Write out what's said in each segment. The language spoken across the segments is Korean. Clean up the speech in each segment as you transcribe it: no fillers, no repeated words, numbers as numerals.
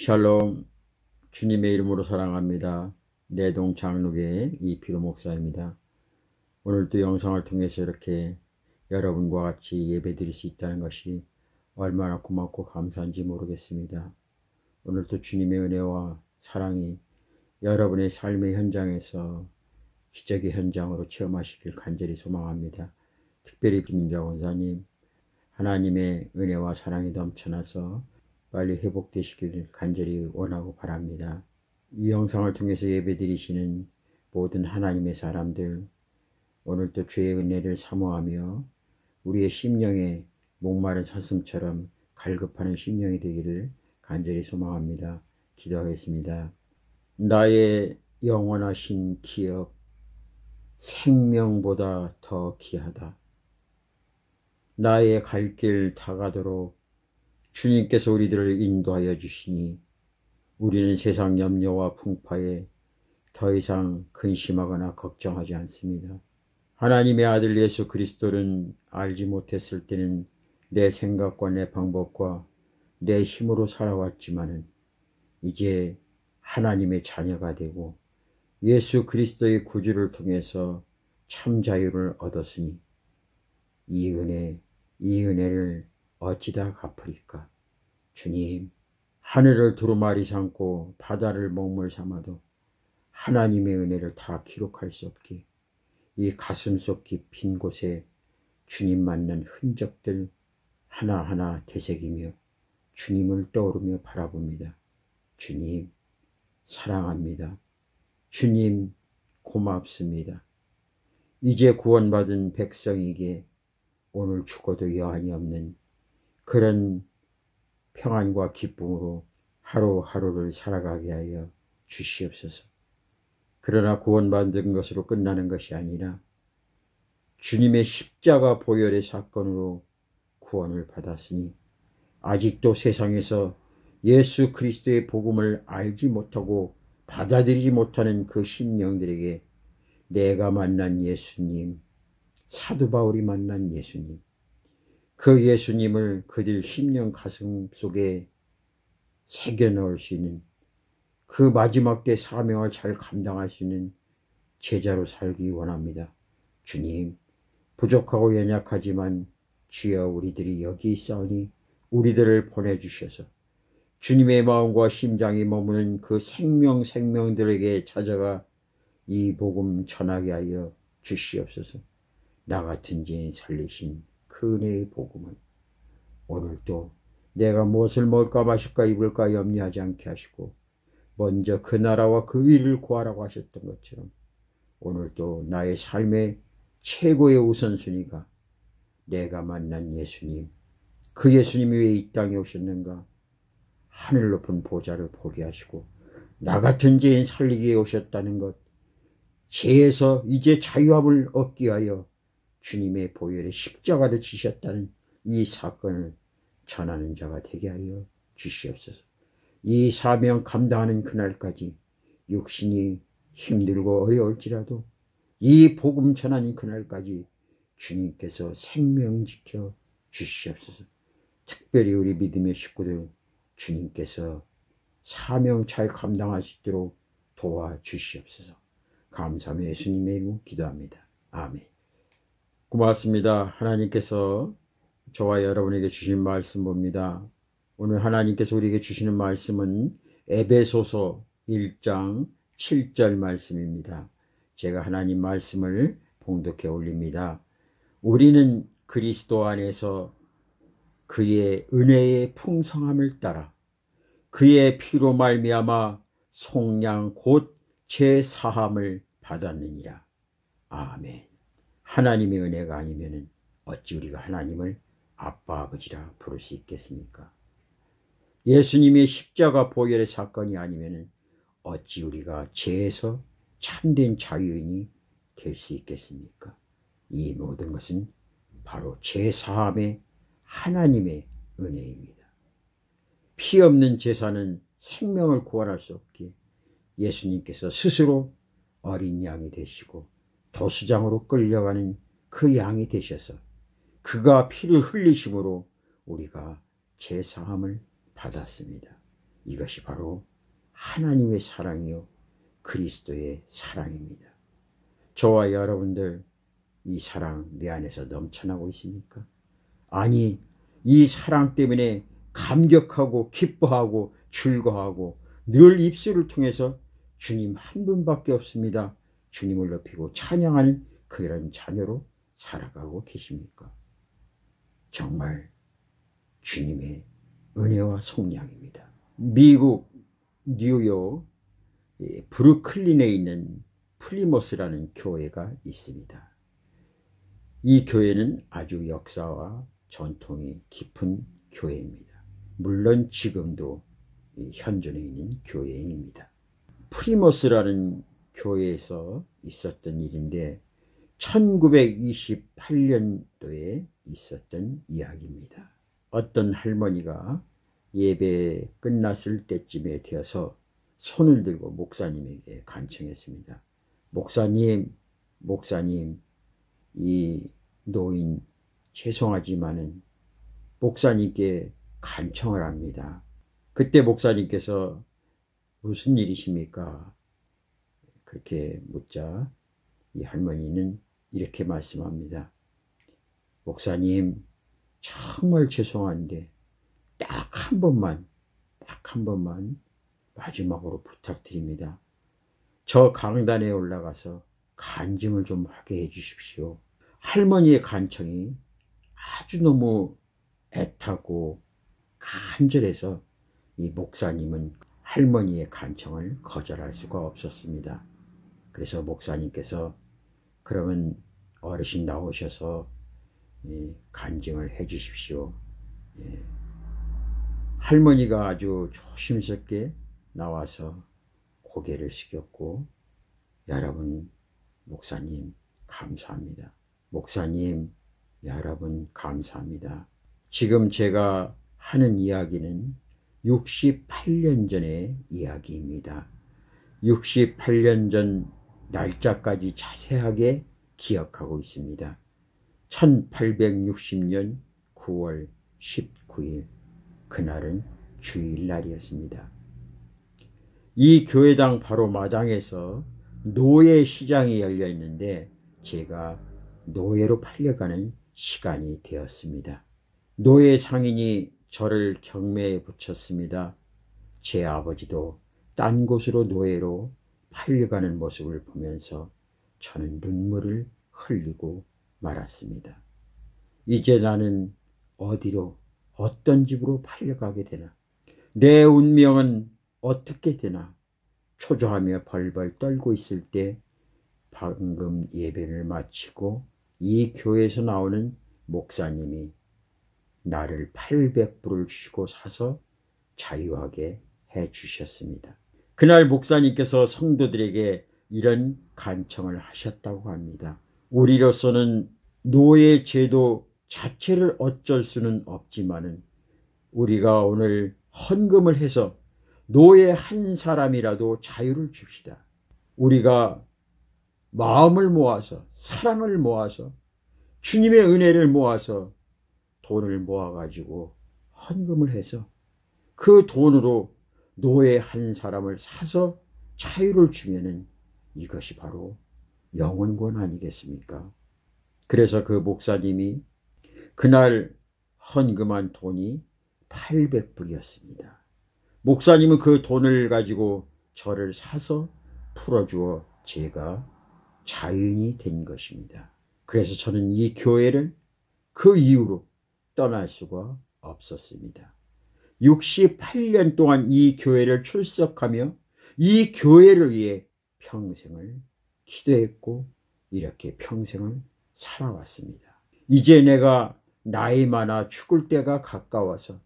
샬롬, 주님의 이름으로 사랑합니다. 내동 장로교의 이필호 목사입니다. 오늘도 영상을 통해서 이렇게 여러분과 같이 예배 드릴 수 있다는 것이 얼마나 고맙고 감사한지 모르겠습니다. 오늘도 주님의 은혜와 사랑이 여러분의 삶의 현장에서 기적의 현장으로 체험하시길 간절히 소망합니다. 특별히 김민자 원사님, 하나님의 은혜와 사랑이 넘쳐나서 빨리 회복되시길 간절히 원하고 바랍니다. 이 영상을 통해서 예배드리시는 모든 하나님의 사람들, 오늘도 주의 은혜를 사모하며 우리의 심령에 목마른 사슴처럼 갈급하는 심령이 되기를 간절히 소망합니다. 기도하겠습니다. 나의 영원하신 기업, 생명보다 더 귀하다. 나의 갈 길 다가도록 주님께서 우리들을 인도하여 주시니 우리는 세상 염려와 풍파에 더 이상 근심하거나 걱정하지 않습니다. 하나님의 아들 예수 그리스도는 알지 못했을 때는 내 생각과 내 방법과 내 힘으로 살아왔지만은 이제 하나님의 자녀가 되고 예수 그리스도의 구주를 통해서 참 자유를 얻었으니 이 은혜를 어찌다 갚으리까. 주님, 하늘을 두루마리 삼고 바다를 먹물 삼아도 하나님의 은혜를 다 기록할 수 없기에 이 가슴속 깊은 곳에 주님 만난 흔적들 하나하나 되새기며 주님을 떠오르며 바라봅니다. 주님, 사랑합니다. 주님, 고맙습니다. 이제 구원받은 백성에게 오늘 죽어도 여한이 없는 그런 평안과 기쁨으로 하루하루를 살아가게 하여 주시옵소서. 그러나 구원받은 것으로 끝나는 것이 아니라 주님의 십자가 보혈의 사건으로 구원을 받았으니 아직도 세상에서 예수 그리스도의 복음을 알지 못하고 받아들이지 못하는 그 심령들에게 내가 만난 예수님, 사도 바울이 만난 예수님, 그 예수님을 그들 심령 가슴 속에 새겨 넣을 수 있는 그 마지막 때 사명을 잘 감당할 수 있는 제자로 살기 원합니다. 주님, 부족하고 연약하지만 주여 우리들이 여기 있사오니 우리들을 보내주셔서 주님의 마음과 심장이 머무는 그 생명들에게 찾아가 이 복음 전하게 하여 주시옵소서. 나 같은 죄인 살리신 그 은혜의 복음은 오늘도 내가 무엇을 먹을까 마실까 입을까 염려하지 않게 하시고 먼저 그 나라와 그 일을 구하라고 하셨던 것처럼 오늘도 나의 삶의 최고의 우선순위가 내가 만난 예수님, 그 예수님이 왜 이 땅에 오셨는가? 하늘 높은 보좌를 보게 하시고 나 같은 죄인 살리기 위해 오셨다는 것, 죄에서 이제 자유함을 얻기 위하여 주님의 보혈의 십자가를 지셨다는 이 사건을 전하는 자가 되게 하여 주시옵소서. 이 사명 감당하는 그날까지 육신이 힘들고 어려울지라도 이 복음 전하는 그날까지 주님께서 생명지켜 주시옵소서. 특별히 우리 믿음의 식구들 주님께서 사명 잘 감당할 수 있도록 도와주시옵소서. 감사하며 예수님의 이름으로 기도합니다. 아멘. 고맙습니다. 하나님께서 저와 여러분에게 주신 말씀 봅니다. 오늘 하나님께서 우리에게 주시는 말씀은 에베소서 1장 7절 말씀입니다. 제가 하나님 말씀을 봉독해 올립니다. 우리는 그리스도 안에서 그의 은혜의 풍성함을 따라 그의 피로 말미암아 속량 곧 제사함을 받았느니라. 아멘. 하나님의 은혜가 아니면 어찌 우리가 하나님을 아빠 아버지라 부를 수 있겠습니까? 예수님의 십자가 보혈의 사건이 아니면 어찌 우리가 죄에서 참된 자유인이 될 수 있겠습니까? 이 모든 것은 바로 제사함의 하나님의 은혜입니다. 피 없는 제사는 생명을 구원할 수 없기에 예수님께서 스스로 어린 양이 되시고 도수장으로 끌려가는 그 양이 되셔서 그가 피를 흘리심으로 우리가 제사함을 받았습니다. 이것이 바로 하나님의 사랑이요 그리스도의 사랑입니다. 저와 여러분들 이 사랑 내 안에서 넘쳐나고 있습니까? 아니, 이 사랑 때문에 감격하고 기뻐하고 즐거워하고 늘 입술을 통해서 주님 한 분밖에 없습니다, 주님을 높이고 찬양하는 그런 자녀로 살아가고 계십니까? 정말 주님의 은혜와 속량입니다. 미국 뉴욕 브루클린에 있는 플리머스라는 교회가 있습니다. 이 교회는 아주 역사와 전통이 깊은 교회입니다. 물론 지금도 현존해 있는 교회입니다. 플리머스라는 교회에서 있었던 일인데 1928년도에 있었던 이야기입니다. 어떤 할머니가 예배 끝났을 때쯤에 되어서 손을 들고 목사님에게 간청했습니다. 목사님, 이 노인 죄송하지만은 목사님께 간청을 합니다. 그때 목사님께서 무슨 일이십니까? 그렇게 묻자 이 할머니는 이렇게 말씀합니다. 목사님, 정말 죄송한데 딱 한 번만 마지막으로 부탁드립니다. 저 강단에 올라가서 간증을 좀 하게 해주십시오. 할머니의 간청이 아주 너무 애타고 간절해서 이 목사님은 할머니의 간청을 거절할 수가 없었습니다. 그래서 목사님께서 그러면 어르신 나오셔서 간증을 해 주십시오. 할머니가 아주 조심스럽게 나와서 고개를 숙였고, 여러분, 목사님 감사합니다. 목사님, 여러분 감사합니다. 지금 제가 하는 이야기는 68년 전의 이야기입니다. 68년 전 날짜까지 자세하게 기억하고 있습니다. 1860년 9월 19일, 그날은 주일날이었습니다. 이 교회당 바로 마당에서 노예 시장이 열려 있는데 제가 노예로 팔려가는 시간이 되었습니다. 노예 상인이 저를 경매에 붙였습니다. 제 아버지도 딴 곳으로 노예로 팔려가는 모습을 보면서 저는 눈물을 흘리고 말았습니다. 이제 나는 어디로, 어떤 집으로 팔려가게 되나? 내 운명은 어떻게 되나? 초조하며 벌벌 떨고 있을 때 방금 예배를 마치고 이 교회에서 나오는 목사님이 나를 800불을 주시고 사서 자유하게 해 주셨습니다. 그날 목사님께서 성도들에게 이런 간청을 하셨다고 합니다. 우리로서는 노예 제도 자체를 어쩔 수는 없지만은 우리가 오늘 헌금을 해서 노예 한 사람이라도 자유를 줍시다. 우리가 마음을 모아서, 사랑을 모아서, 주님의 은혜를 모아서 돈을 모아가지고 헌금을 해서 그 돈으로 노예 한 사람을 사서 자유를 주면은 이것이 바로 영혼권 아니겠습니까? 그래서 그 목사님이 그날 헌금한 돈이 800불이었습니다. 목사님은 그 돈을 가지고 저를 사서 풀어주어 제가 자유인이 된 것입니다. 그래서 저는 이 교회를 그 이후로 떠날 수가 없었습니다. 68년 동안 이 교회를 출석하며 이 교회를 위해 평생을 기도했고 이렇게 평생을 살아왔습니다. 이제 내가 나이 많아 죽을 때가 가까워서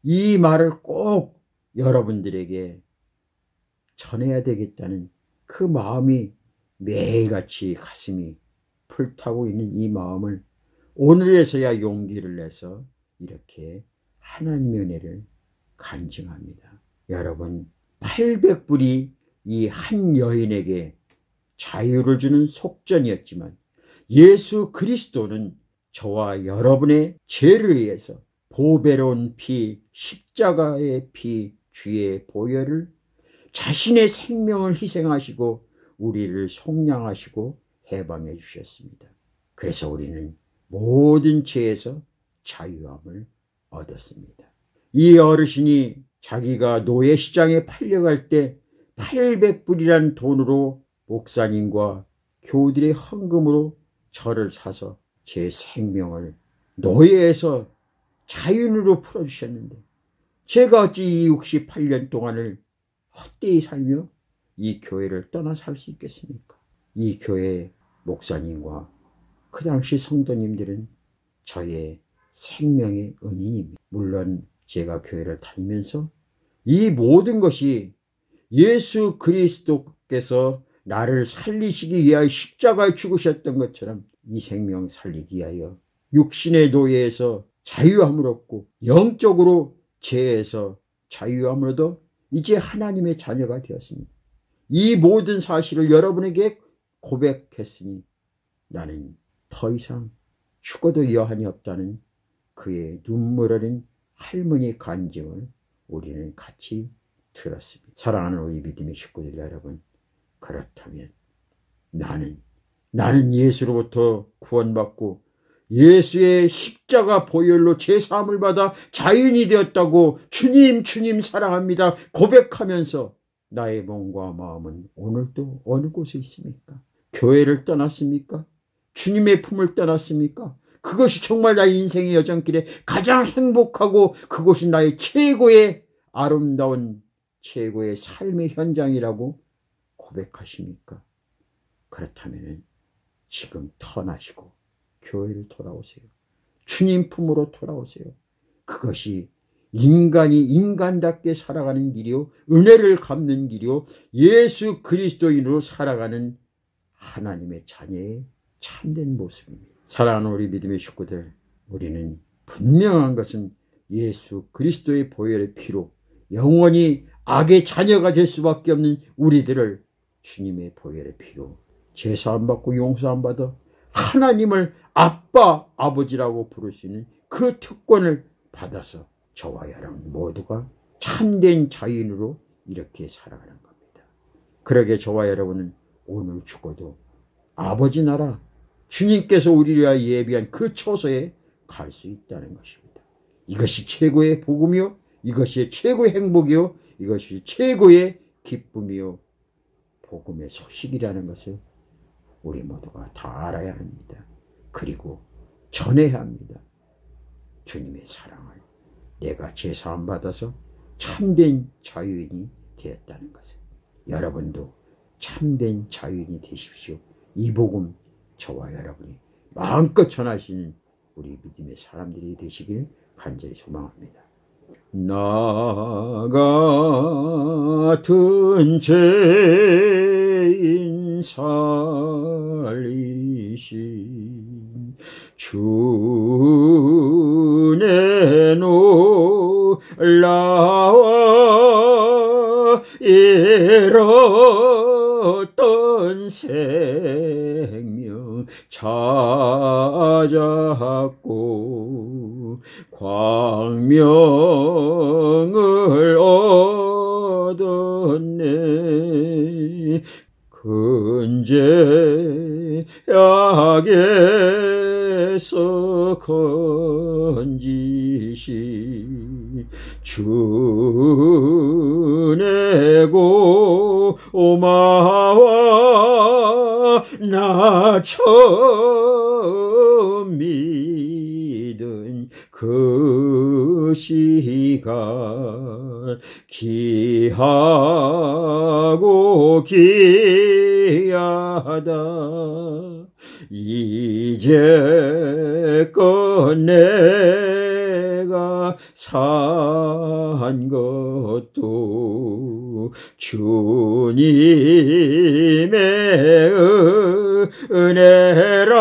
이 말을 꼭 여러분들에게 전해야 되겠다는 그 마음이 매일같이 가슴이 불타고 있는 이 마음을 오늘에서야 용기를 내서 이렇게 하나님의 은혜를 간증합니다. 여러분, 800불이 이 한 여인에게 자유를 주는 속전이었지만 예수 그리스도는 저와 여러분의 죄를 위해서 보배로운 피, 십자가의 피, 주의 보혈을 자신의 생명을 희생하시고 우리를 속량하시고 해방해 주셨습니다. 그래서 우리는 모든 죄에서 자유함을 얻었습니다. 이 어르신이 자기가 노예시장에 팔려갈 때 800불이란 돈으로 목사님과 교우들의 헌금으로 저를 사서 제 생명을 노예에서 자유인으로 풀어주셨는데 제가 어찌 이 68년 동안을 헛되이 살며 이 교회를 떠나 살 수 있겠습니까? 이 교회 목사님과 그 당시 성도님들은 저의 생명의 은인입니다. 물론 제가 교회를 다니면서 이 모든 것이 예수 그리스도께서 나를 살리시기 위하여 십자가에 죽으셨던 것처럼 이 생명 살리기 위하여 육신의 노예에서 자유함을 얻고 영적으로 죄에서 자유함을 얻어 이제 하나님의 자녀가 되었습니다. 이 모든 사실을 여러분에게 고백했으니 나는 더 이상 죽어도 여한이 없다는 그의 눈물 어린 할머니 간증을 우리는 같이 들었습니다. 사랑하는 우리 믿음의 식구들 여러분, 그렇다면 나는 예수로부터 구원받고 예수의 십자가 보혈로 제사함을 받아 자유인이 되었다고 주님 사랑합니다 고백하면서 나의 몸과 마음은 오늘도 어느 곳에 있습니까? 교회를 떠났습니까? 주님의 품을 떠났습니까? 그것이 정말 나의 인생의 여정길에 가장 행복하고 그것이 나의 최고의 아름다운 최고의 삶의 현장이라고 고백하십니까? 그렇다면 지금 터나시고 교회를 돌아오세요. 주님 품으로 돌아오세요. 그것이 인간이 인간답게 살아가는 길이요, 은혜를 갚는 길이요, 예수 그리스도인으로 살아가는 하나님의 자녀의 참된 모습입니다. 사랑하는 우리 믿음의 식구들, 우리는 분명한 것은 예수 그리스도의 보혈의 피로 영원히 악의 자녀가 될 수밖에 없는 우리들을 주님의 보혈의 피로 제사함 받고 용서함 받아 하나님을 아빠, 아버지라고 부를 수 있는 그 특권을 받아서 저와 여러분 모두가 참된 자유인으로 이렇게 살아가는 겁니다. 그러게 저와 여러분은 오늘 죽어도 아버지 나라, 주님께서 우리를 위하여 예비한 그 처소에 갈 수 있다는 것입니다. 이것이 최고의 복음이요, 이것이 최고의 행복이요, 이것이 최고의 기쁨이요, 복음의 소식이라는 것을 우리 모두가 다 알아야 합니다. 그리고 전해야 합니다. 주님의 사랑을 내가 제사함 받아서 참된 자유인이 되었다는 것을. 여러분도 참된 자유인이 되십시오. 이 복음 저와 여러분이 마음껏 전하시는 우리 믿음의 사람들이 되시길 간절히 소망합니다. 나 같은 죄인 살리신 주의 놀라와 잃었던 생명 찾았고 광명을 얻었네. 근제 약에서 건지시 주의 고마와 나 처음 믿은 그 시간 귀하고 귀하다. 이제껏 내가 산 것도 주님의 은혜라.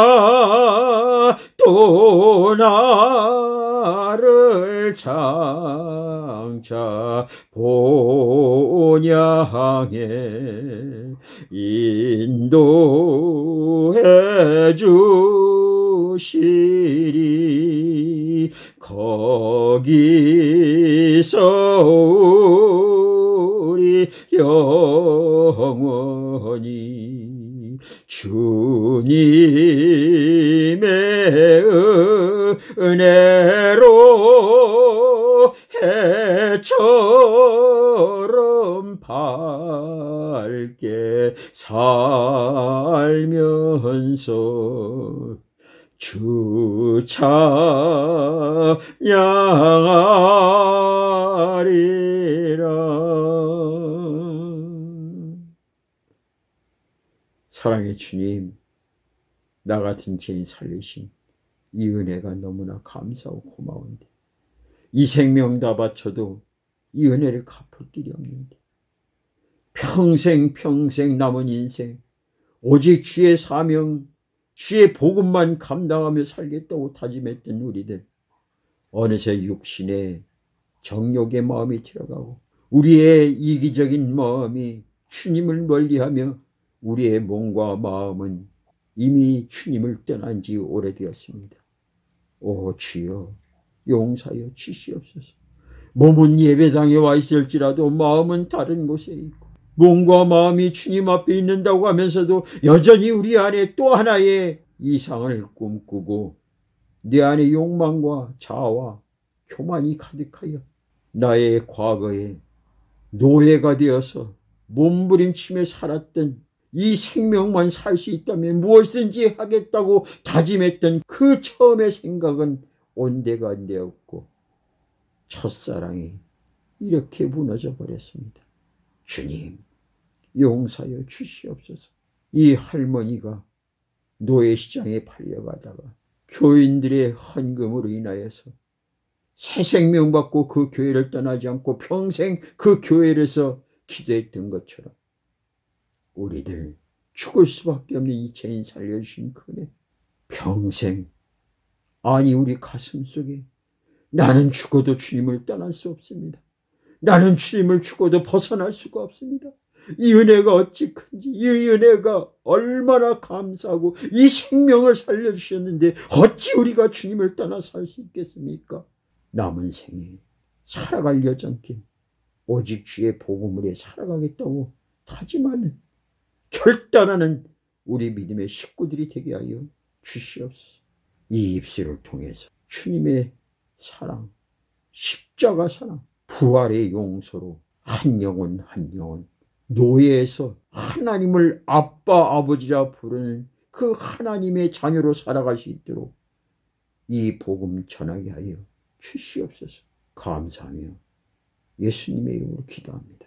또 나를 장차 본향에 인도해 주시리. 거기서 우리 영원히 주님의 은혜로 해처럼 밝게 살면서 주 찬양하리라. 사랑의 주님, 나 같은 죄인 살리신 이 은혜가 너무나 감사하고 고마운데 이 생명 다 바쳐도 이 은혜를 갚을 길이 없는데 평생 남은 인생 오직 주의 사명, 주의 복음만 감당하며 살겠다고 다짐했던 우리들, 어느새 육신의 정욕의 마음이 들어가고 우리의 이기적인 마음이 주님을 멀리하며 우리의 몸과 마음은 이미 주님을 떠난 지 오래되었습니다. 오 주여, 용서하여 주시옵소서. 몸은 예배당에 와 있을지라도 마음은 다른 곳에 있고 몸과 마음이 주님 앞에 있는다고 하면서도 여전히 우리 안에 또 하나의 이상을 꿈꾸고 내 안에 욕망과 자아와 교만이 가득하여 나의 과거에 노예가 되어서 몸부림치며 살았던 이 생명만 살 수 있다면 무엇이든지 하겠다고 다짐했던 그 처음의 생각은 온데가 안 되었고 첫사랑이 이렇게 무너져 버렸습니다. 주님, 용서하여 주시옵소서. 이 할머니가 노예시장에 팔려가다가 교인들의 헌금으로 인하여서 새 생명 받고 그 교회를 떠나지 않고 평생 그 교회에서 기도했던 것처럼 우리들 죽을 수밖에 없는 이 죄인 살려주신 그네 평생, 아니 우리 가슴 속에 나는 죽어도 주님을 떠날 수 없습니다. 나는 주님을 죽어도 벗어날 수가 없습니다. 이 은혜가 어찌 큰지, 이 은혜가 얼마나 감사하고 이 생명을 살려주셨는데 어찌 우리가 주님을 떠나 살 수 있겠습니까? 남은 생에 살아갈 여정길 오직 주의 복음을 해 살아가겠다고 다짐하는 결단하는 우리 믿음의 식구들이 되게 하여 주시옵소서. 이 입술을 통해서 주님의 사랑, 십자가 사랑, 부활의 용서로 한 영혼 한 영혼 노예에서 하나님을 아빠 아버지라 부르는 그 하나님의 자녀로 살아갈 수 있도록 이 복음 전하게 하여 주시옵소서. 감사하며 예수님의 이름으로 기도합니다.